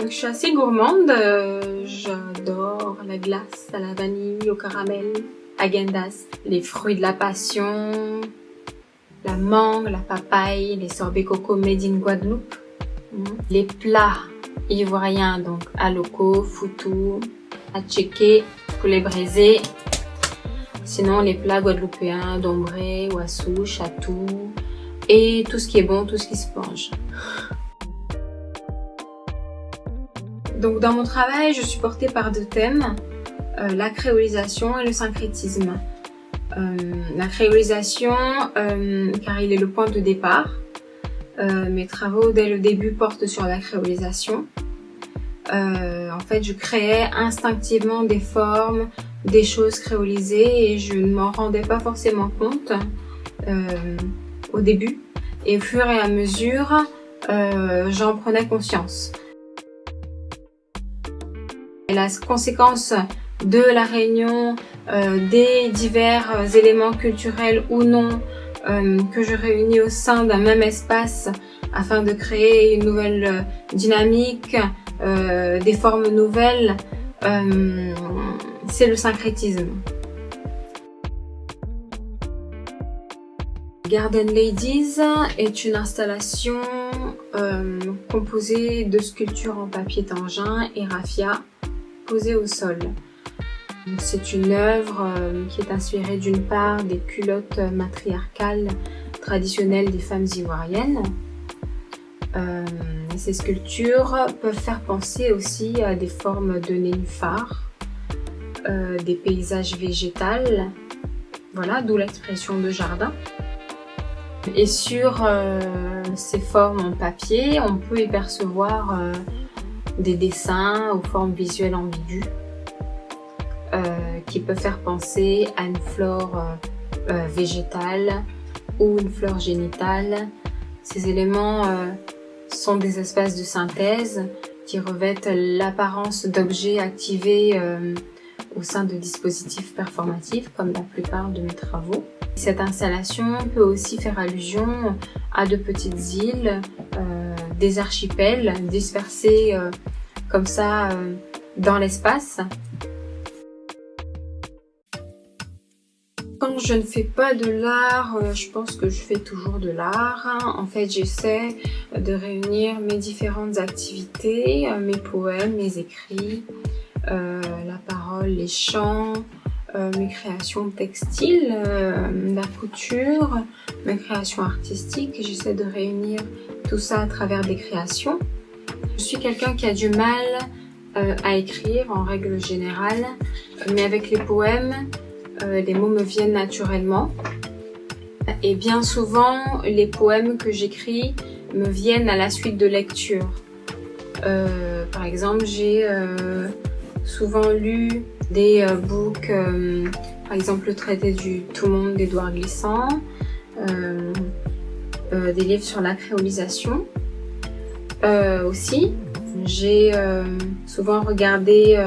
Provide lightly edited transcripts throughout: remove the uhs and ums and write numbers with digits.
Donc, je suis assez gourmande, j'adore la glace à la vanille, au caramel, Häagen-Dazs, les fruits de la passion, la mangue, la papaye, les sorbets coco made in Guadeloupe, les plats ivoiriens, donc aloko, foutou, attiéké, poulet braisé, sinon les plats guadeloupéens, dombré, wassou, chatou et tout ce qui est bon, tout ce qui se mange. Donc dans mon travail, je suis portée par deux thèmes, la créolisation et le syncrétisme. La créolisation, car il est le point de départ. Mes travaux dès le début portent sur la créolisation. En fait, je créais instinctivement des formes, des choses créolisées et je ne m'en rendais pas forcément compte au début. Et au fur et à mesure, j'en prenais conscience. Et la conséquence de la réunion des divers éléments culturels ou non que je réunis au sein d'un même espace afin de créer une nouvelle dynamique, des formes nouvelles, c'est le syncrétisme. Garden Ladies est une installation composée de sculptures en papier tangin et raffia posées au sol. C'est une œuvre qui est inspirée d'une part des culottes matriarcales traditionnelles des femmes ivoiriennes. Ces sculptures peuvent faire penser aussi à des formes de nénuphars, des paysages végétaux, voilà, d'où l'expression de jardin. Et sur ces formes en papier, on peut y percevoir des dessins aux formes visuelles ambiguës qui peuvent faire penser à une flore végétale ou une flore génitale. Ces éléments sont des espaces de synthèse qui revêtent l'apparence d'objets activés au sein de dispositifs performatifs comme la plupart de mes travaux. Cette installation peut aussi faire allusion à de petites îles, des archipels dispersés comme ça dans l'espace. Quand je ne fais pas de l'art, je pense que je fais toujours de l'art. En fait, j'essaie de réunir mes différentes activités, mes poèmes, mes écrits, la parole, les chants, mes créations textiles, la couture, mes créations artistiques. J'essaie de réunir tout ça à travers des créations. Je suis quelqu'un qui a du mal à écrire en règle générale, mais avec les poèmes, les mots me viennent naturellement. Et bien souvent, les poèmes que j'écris me viennent à la suite de lecture. Par exemple, j'ai souvent lu des books, par exemple le traité du Tout monde d'Édouard Glissant, des livres sur la créolisation aussi. J'ai souvent regardé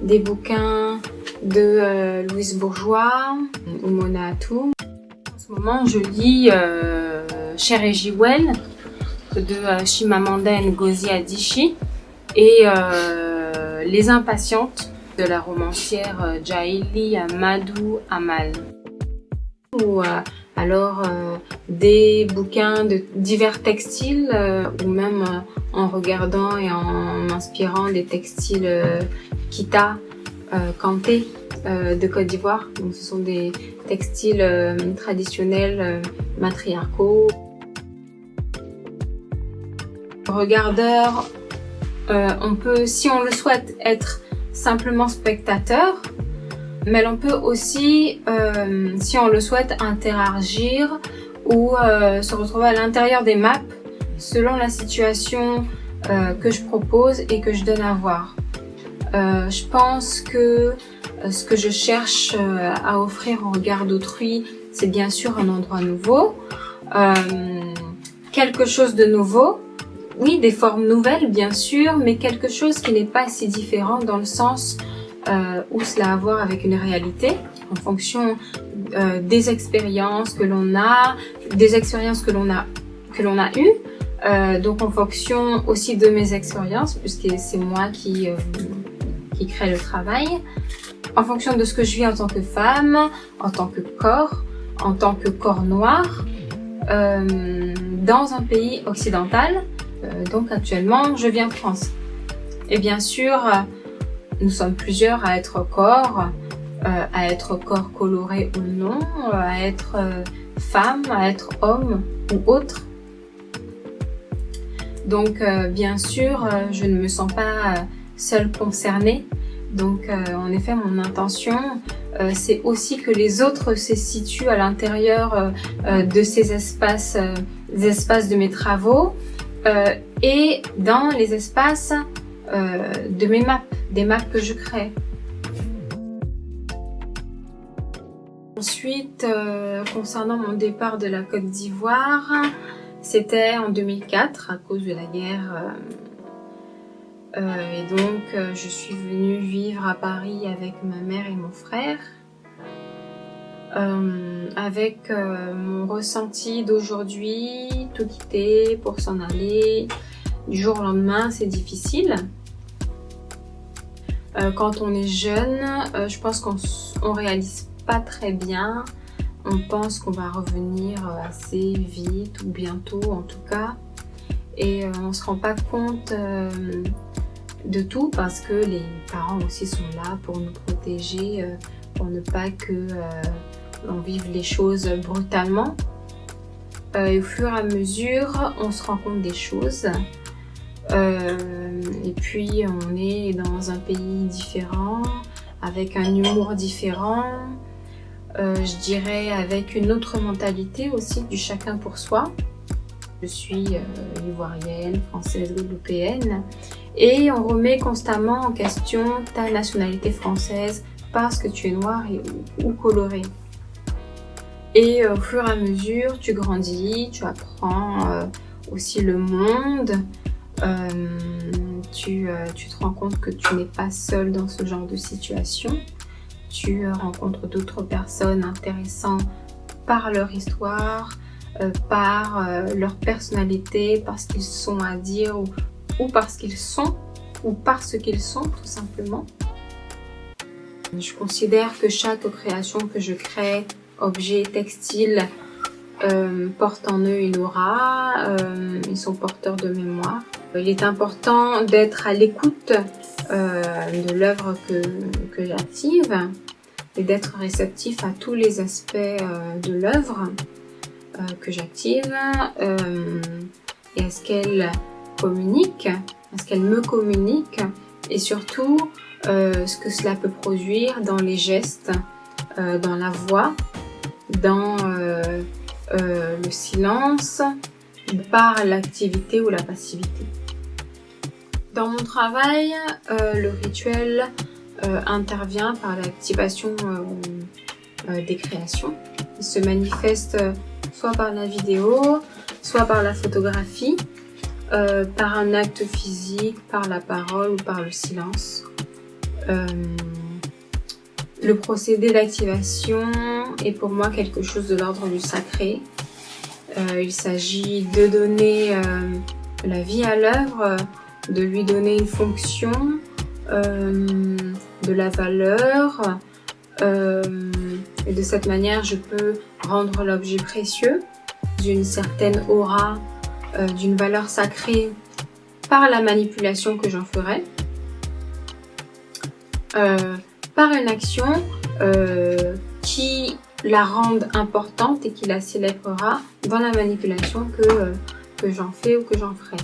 des bouquins de Louise Bourgeois ou Mona Atoum. En ce moment, je lis Cher et Jiwel de Chimamanda Ngozi Adichie et Les Impatientes de la romancière Djaïli Amadou Amal. Ou alors des bouquins de divers textiles ou même en regardant et en m'inspirant des textiles Kita, Kanté de Côte d'Ivoire. Donc ce sont des textiles traditionnels matriarcaux. Regardeur, on peut, si on le souhaite, être simplement spectateur, mais on peut aussi, si on le souhaite, interagir ou se retrouver à l'intérieur des maps selon la situation que je propose et que je donne à voir. Je pense que ce que je cherche à offrir au regard d'autrui, c'est bien sûr un endroit nouveau, quelque chose de nouveau, oui, des formes nouvelles bien sûr, mais quelque chose qui n'est pas si différent dans le sens où cela a à voir avec une réalité en fonction des expériences que l'on a, des expériences que l'on a eues Donc en fonction aussi de mes expériences, puisque c'est moi qui crée le travail, en fonction de ce que je vis en tant que femme, en tant que corps noir, dans un pays occidental. Donc actuellement, je vis en France. Et bien sûr, nous sommes plusieurs à être corps coloré ou non, à être femme, à être homme ou autre. Donc bien sûr, je ne me sens pas seule concernée. Donc en effet, mon intention, c'est aussi que les autres se situent à l'intérieur de ces espaces, des espaces de mes travaux et dans les espaces de mes maps, des maps que je crée. Ensuite, concernant mon départ de la Côte d'Ivoire, c'était en 2004 à cause de la guerre. Et donc, je suis venue vivre à Paris avec ma mère et mon frère. Avec mon ressenti d'aujourd'hui, tout quitter pour s'en aller, du jour au lendemain, c'est difficile. Quand on est jeune, je pense qu'on réalise pas très bien. On pense qu'on va revenir assez vite ou bientôt en tout cas. Et on se rend pas compte de tout parce que les parents aussi sont là pour nous protéger, pour ne pas que on vive les choses brutalement. Et au fur et à mesure, on se rend compte des choses. Et puis on est dans un pays différent, avec un humour différent, je dirais avec une autre mentalité aussi du chacun pour soi. Je suis ivoirienne, française, guadeloupéenne et on remet constamment en question ta nationalité française parce que tu es noir ou coloré. Et au fur et à mesure, tu grandis, tu apprends aussi le monde. Tu te rends compte que tu n'es pas seul dans ce genre de situation. Tu rencontres d'autres personnes intéressantes par leur histoire, par leur personnalité, par ce qu'ils sont à dire ou parce qu'ils sont, ou parce qu'ils sont tout simplement. Je considère que chaque création que je crée, objet, textile, portent en eux une aura, ils sont porteurs de mémoire. Il est important d'être à l'écoute de l'œuvre que j'active et d'être réceptif à tous les aspects de l'œuvre que j'active et à ce qu'elle communique, à ce qu'elle me communique et surtout ce que cela peut produire dans les gestes, dans la voix, dans le silence, par l'activité ou la passivité. Dans mon travail, le rituel intervient par l'activation des créations. Il se manifeste soit par la vidéo, soit par la photographie, par un acte physique, par la parole ou par le silence. Le procédé d'activation est pour moi quelque chose de l'ordre du sacré. Il s'agit de donner la vie à l'œuvre, de lui donner une fonction, de la valeur. Et de cette manière, je peux rendre l'objet précieux, d'une certaine aura, d'une valeur sacrée par la manipulation que j'en ferai. Par une action qui la rende importante et qui la célébrera dans la manipulation que j'en fais ou que j'en ferai.